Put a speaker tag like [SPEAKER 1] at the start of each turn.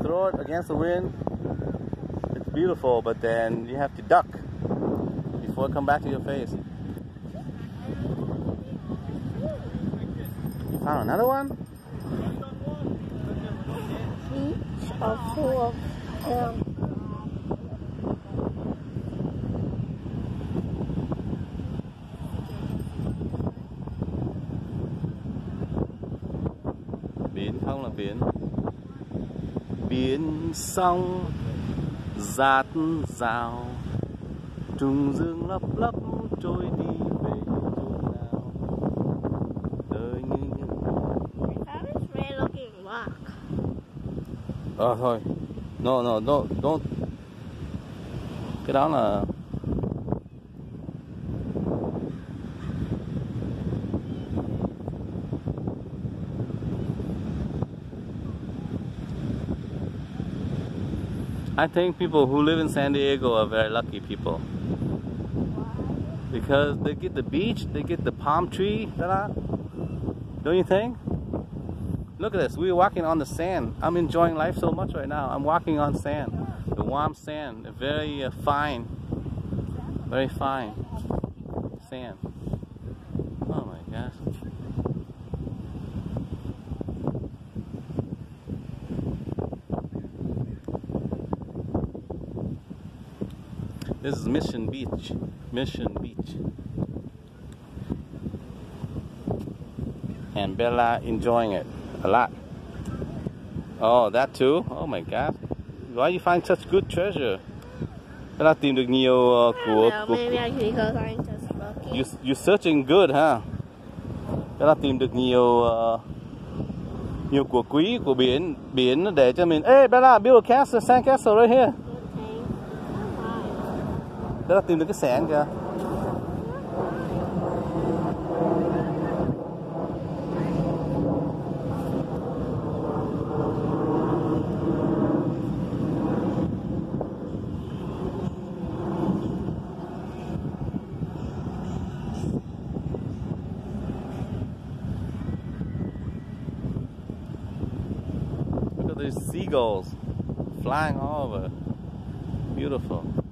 [SPEAKER 1] throw it against the wind. It's beautiful, but then you have to duck before it come back to your face. You found another one?
[SPEAKER 2] Beach are full of them.
[SPEAKER 1] Biển không là biển. Biển sông dạt dào, trùng dương lấp lấp trôi đi về chỗ nào. Đời như những
[SPEAKER 2] That is red looking rock.
[SPEAKER 1] thôi. No, don't. Cái đó là I think people who live in San Diego are very lucky people. Because they get the beach, they get the palm tree, don't you think? Look at this, we're walking on the sand. I'm enjoying life so much right now. I'm walking on sand, the warm sand, very fine sand. Oh my gosh. This is Mission Beach. And Bella enjoying it a lot. Oh, that too? Oh my God. Why you find such good treasure? Bella tìm được nhiều của
[SPEAKER 2] Maybe because I'm just lucky.
[SPEAKER 1] You're searching good, huh? Bella tìm được nhiều của quý của biển để cho mình. Hey, Bella, build a castle, sand castle right here. Bella tìm được cái sand kìa. Look at these seagulls flying all over. Beautiful.